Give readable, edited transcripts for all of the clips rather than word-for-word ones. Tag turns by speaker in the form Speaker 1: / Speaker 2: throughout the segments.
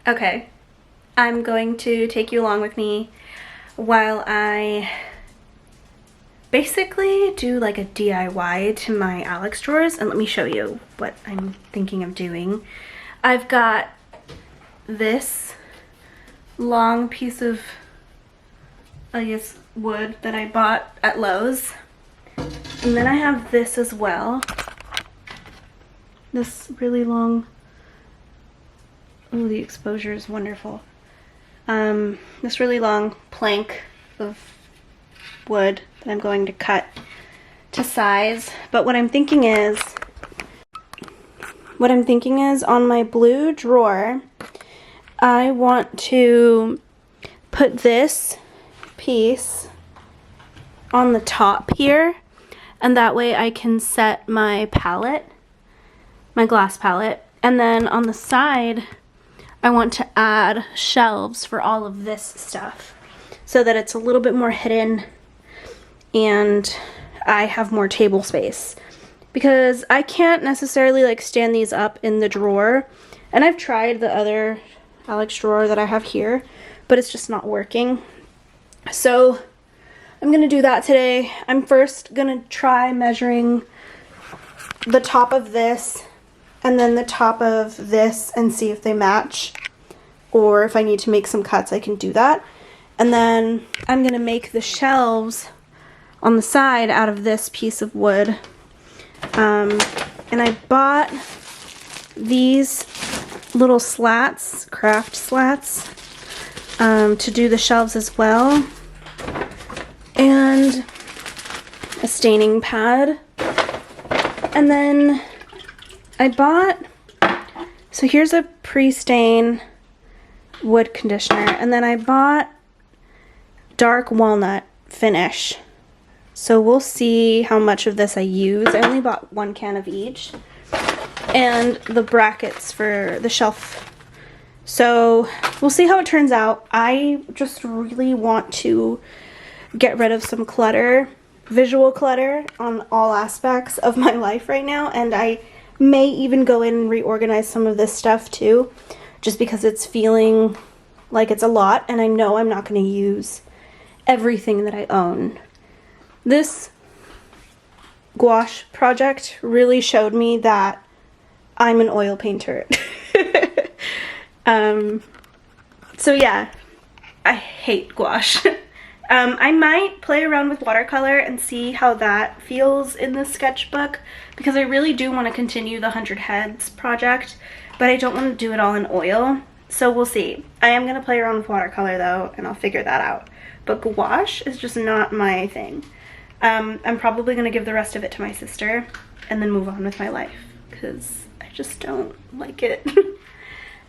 Speaker 1: Okay, I'm going to take you along with me while I basically do like a DIY to my Alex drawers, and let me show you what I'm thinking of doing. I've got this long piece of, I guess, wood that I bought at Lowe's, and then I have this as well. This really long, oh, the exposure is wonderful. This really long plank of wood that I'm going to cut to size. But what I'm thinking is on my blue drawer, I want to put this piece on the top here, and that way I can set my palette, my glass palette, and then on the side I want to add shelves for all of this stuff so that it's a little bit more hidden and I have more table space, because I can't necessarily like stand these up in the drawer, and I've tried the other Alex drawer that I have here, but it's just not working. So I'm gonna do that today. I'm first gonna try measuring the top of this and then the top of this and see if they match, or if I need to make some cuts I can do that. And then I'm gonna make the shelves on the side out of this piece of wood. And I bought these little slats, craft slats, to do the shelves as well, and a staining pad. And then I bought, so here's a pre-stain wood conditioner, and then I bought dark walnut finish. So we'll see how much of this I use. I only bought 1 can of each. And the brackets for the shelf. So we'll see how it turns out. I just really want to get rid of some clutter, visual clutter, on all aspects of my life right now. And I may even go in and reorganize some of this stuff too, just because it's feeling like it's a lot, and I know I'm not going to use everything that I own. This gouache project really showed me that I'm an oil painter. So yeah, I hate gouache. I might play around with watercolor and see how that feels in this sketchbook, because I really do want to continue the 100 Heads project, but I don't want to do it all in oil. So we'll see. I am going to play around with watercolor though, and I'll figure that out. But gouache is just not my thing. I'm probably going to give the rest of it to my sister and then move on with my life, because I just don't like it.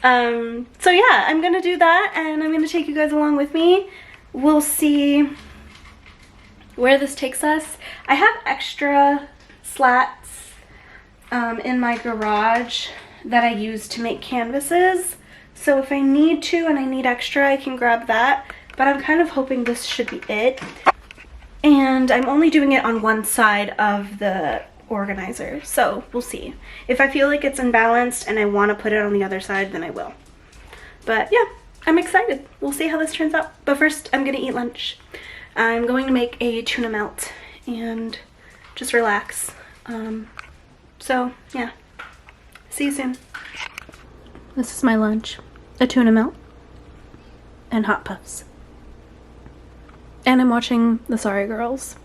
Speaker 1: So yeah, I'm going to do that, and I'm going to take you guys along with me. We'll see where this takes us. I have extra slats in my garage that I use to make canvases. So if I need to and I need extra, I can grab that. But I'm kind of hoping this should be it. And I'm only doing it on one side of the organizer, so we'll see. If I feel like it's imbalanced and I want to put it on the other side, then I will. But yeah, I'm excited. We'll see how this turns out. But first, I'm gonna eat lunch. I'm going to make a tuna melt and just relax. So yeah, see you soon. This is my lunch. A tuna melt and hot puffs. And I'm watching The Sorry Girls.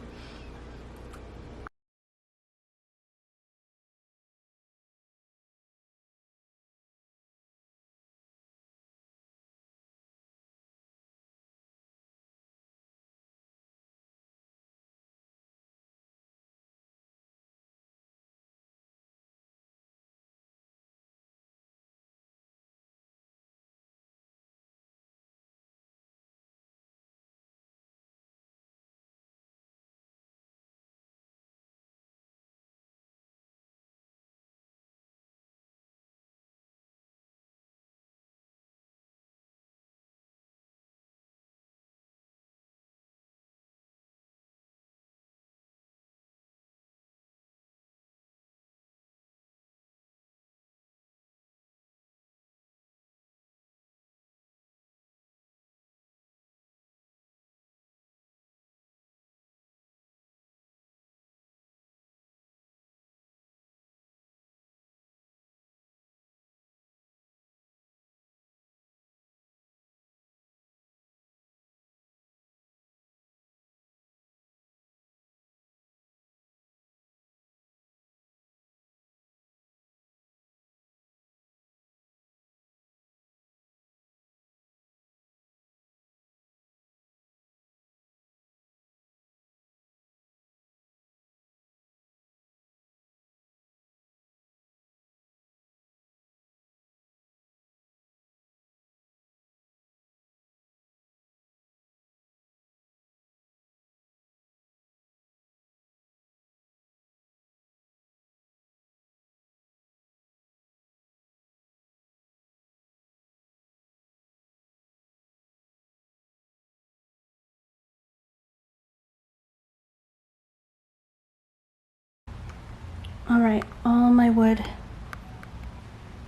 Speaker 1: All right, all my wood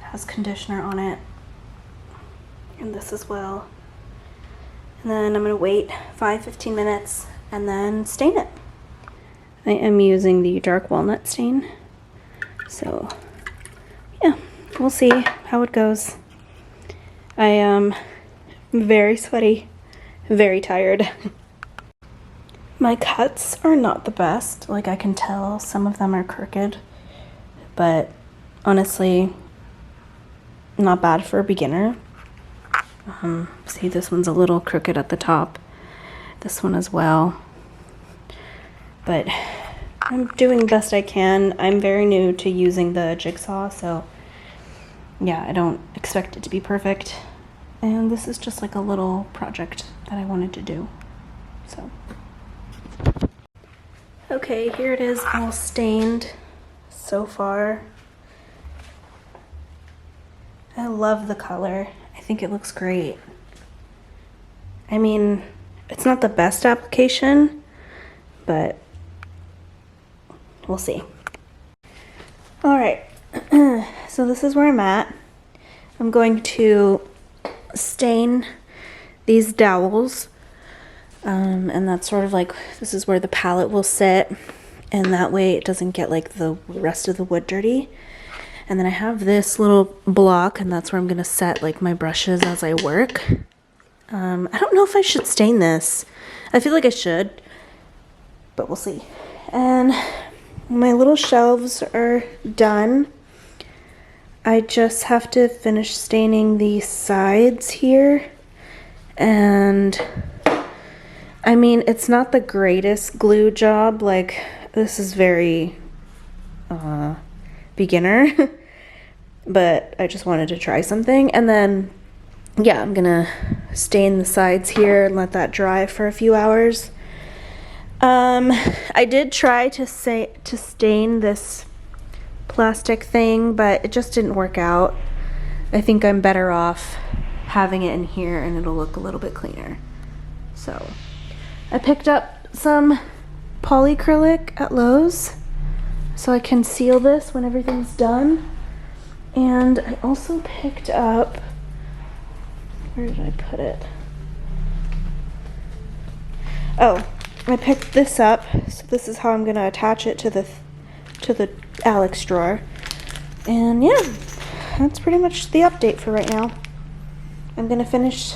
Speaker 1: has conditioner on it, and this as well. And then I'm gonna wait 5-15 minutes and then stain it. I am using the dark walnut stain, so yeah, we'll see how it goes. I am very sweaty, very tired. My cuts are not the best. Like, I can tell some of them are crooked, but honestly, not bad for a beginner. See, this one's a little crooked at the top. This one as well. But I'm doing the best I can. I'm very new to using the jigsaw, so yeah, I don't expect it to be perfect. And this is just like a little project that I wanted to do, so. Okay, here it is all stained so far. I love the color. I think it looks great. I mean, it's not the best application, but we'll see. All right, so this is where I'm at. I'm going to stain these dowels. And that's sort of like, this is where the palette will sit, and that way it doesn't get like the rest of the wood dirty. And then I have this little block, and that's where I'm gonna set like my brushes as I work. I don't know if I should stain this. I feel like I should, but we'll see. And my little shelves are done. I just have to finish staining the sides here, and I mean, it's not the greatest glue job. Like, this is very beginner, but I just wanted to try something. And then, yeah, I'm gonna stain the sides here and let that dry for a few hours. I did try to stain this plastic thing, but it just didn't work out. I think I'm better off having it in here, and it'll look a little bit cleaner. So I picked up some polyacrylic at Lowe's so I can seal this when everything's done. And I also picked up, where did I put it? Oh, I picked this up, so this is how I'm gonna attach it to the Alex drawer. And yeah, that's pretty much the update for right now. I'm gonna finish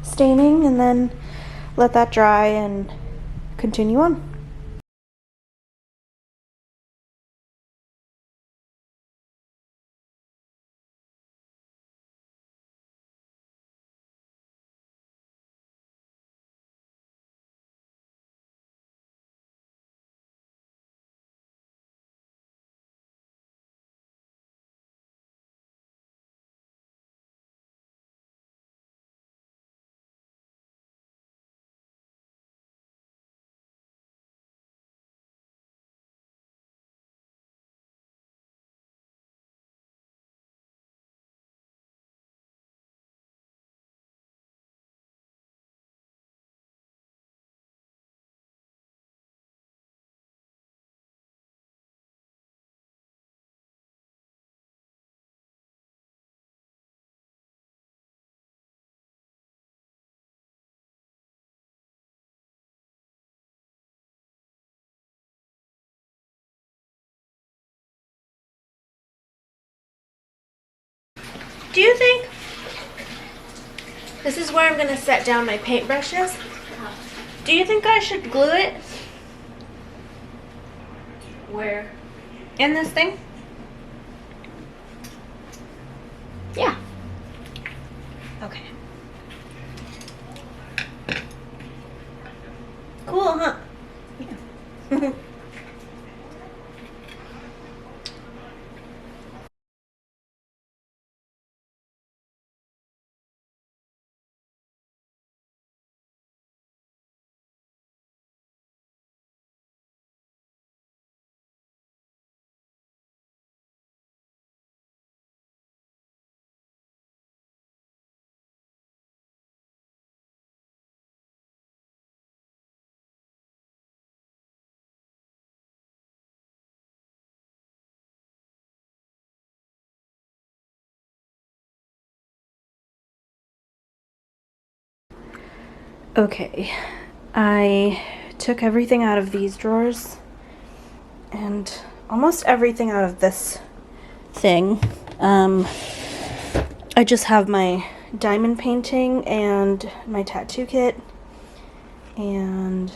Speaker 1: staining and then let that dry and continue on. Do you think this is where I'm gonna set down my paintbrushes? Do you think I should glue it?
Speaker 2: Where?
Speaker 1: In this thing?
Speaker 2: Yeah.
Speaker 1: Okay. Cool, huh? Yeah. Okay, I took everything out of these drawers and almost everything out of this thing. I just have my diamond painting and my tattoo kit and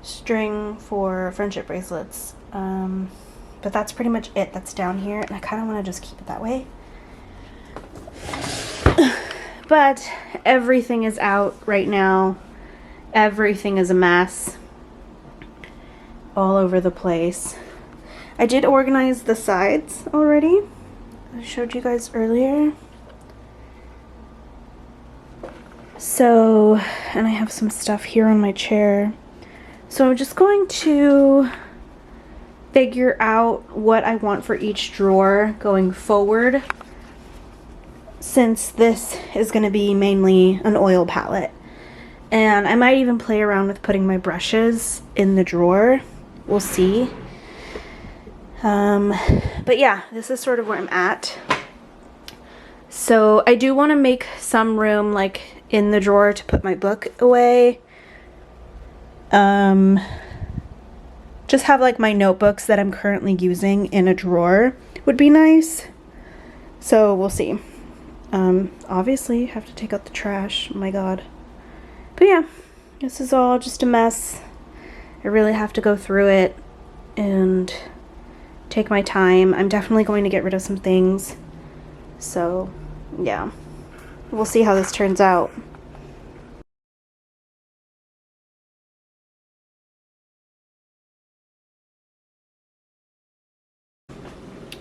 Speaker 1: string for friendship bracelets. But that's pretty much it that's down here, and I kind of want to just keep it that way. But everything is out right now. Everything is a mess. All over the place. I did organize the sides already. I showed you guys earlier. So, and I have some stuff here on my chair. So I'm just going to figure out what I want for each drawer going forward, since this is going to be mainly an oil palette. And I might even play around with putting my brushes in the drawer. We'll see. But yeah, this is sort of where I'm at. So I do want to make some room like in the drawer to put my book away. Just have like my notebooks that I'm currently using in a drawer would be nice. So we'll see. Obviously have to take out the trash. Oh my god. But yeah, this is all just a mess. I really have to go through it and take my time. I'm definitely going to get rid of some things. So yeah, we'll see how this turns out.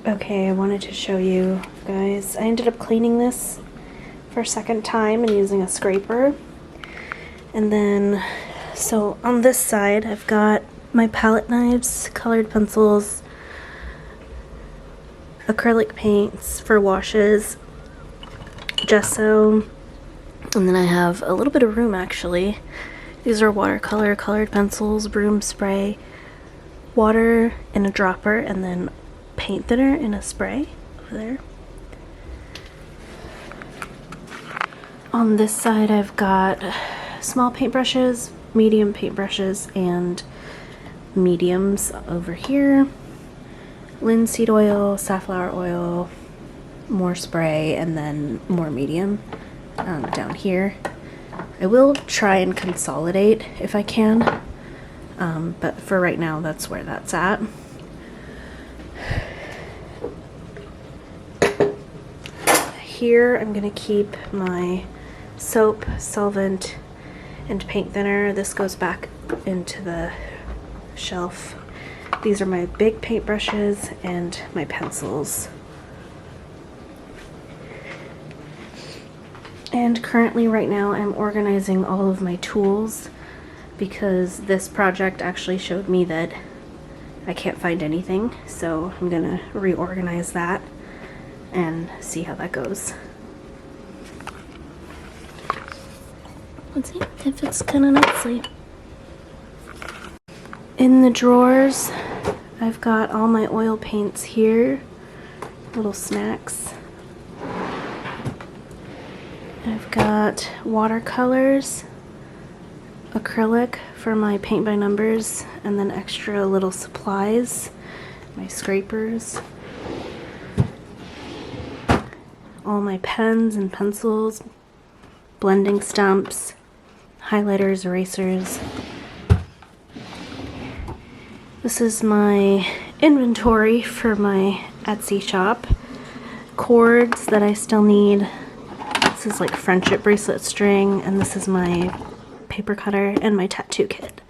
Speaker 1: Okay, I wanted to show you guys. I ended up cleaning this for a second time and using a scraper. And then, so on this side, I've got my palette knives, colored pencils, acrylic paints for washes, gesso, and then I have a little bit of room actually. These are watercolor, colored pencils, broom spray, water in a dropper, and then paint thinner in a spray over there. On this side I've got small paintbrushes, medium paintbrushes, and mediums over here. Linseed oil, safflower oil, more spray, and then more medium down here. I will try and consolidate if I can, but for right now that's where that's at. Here I'm going to keep my soap, solvent, and paint thinner. This goes back into the shelf. These are my big paintbrushes and my pencils. And currently right now I'm organizing all of my tools because this project actually showed me that I can't find anything, so I'm gonna reorganize that and see how that goes. Let's see, it fits kind of nicely. In the drawers, I've got all my oil paints here, little snacks. I've got watercolors, acrylic for my paint by numbers, and then extra little supplies, my scrapers, all my pens and pencils, blending stumps, highlighters, erasers. This is my inventory for my Etsy shop. Cords that I still need. This is like friendship bracelet string, and this is my paper cutter and my tattoo kit.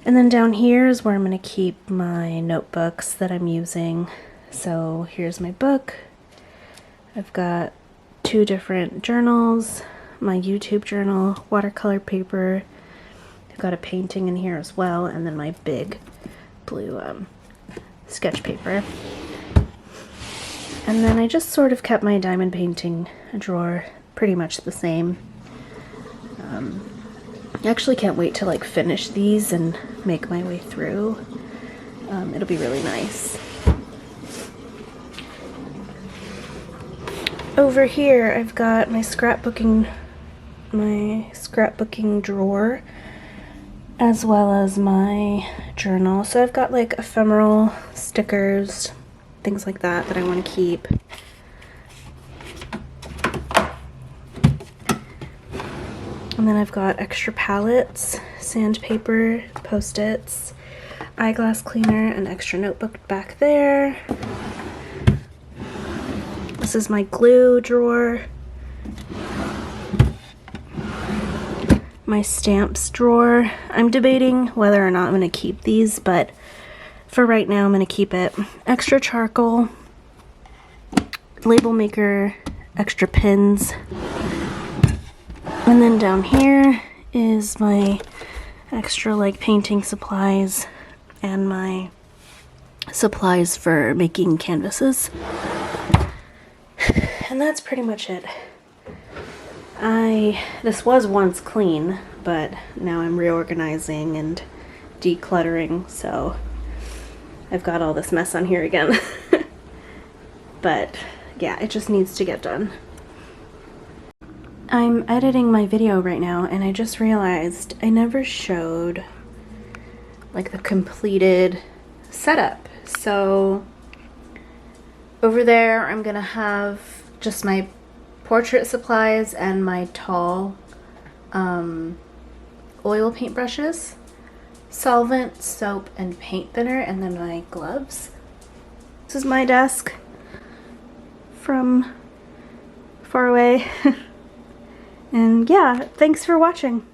Speaker 1: And then down here is where I'm going to keep my notebooks that I'm using. So here's my book. I've got 2 different journals, my YouTube journal, watercolor paper. I've got a painting in here as well, and then my big blue sketch paper. And then I just sort of kept my diamond painting drawer pretty much the same. I actually can't wait to like finish these and make my way through. It'll be really nice. Over here I've got my scrapbooking my scrapbooking drawer as well as my journal. So I've got like ephemeral stickers, things like that that I want to keep. And then I've got extra palettes, sandpaper, Post-its, eyeglass cleaner, an extra notebook back there. This is my glue drawer. My stamps drawer. I'm debating whether or not I'm going to keep these, but for right now I'm going to keep it. Extra charcoal, label maker, extra pins. And then down here is my extra like painting supplies and my supplies for making canvases. And that's pretty much it. This was once clean, but now I'm reorganizing and decluttering, so I've got all this mess on here again. But yeah, it just needs to get done. I'm editing my video right now, and I just realized I never showed like the completed setup. So over there I'm gonna have just my portrait supplies and my tall oil paint brushes, solvent, soap, and paint thinner, and then my gloves. This is my desk from far away. And yeah, thanks for watching.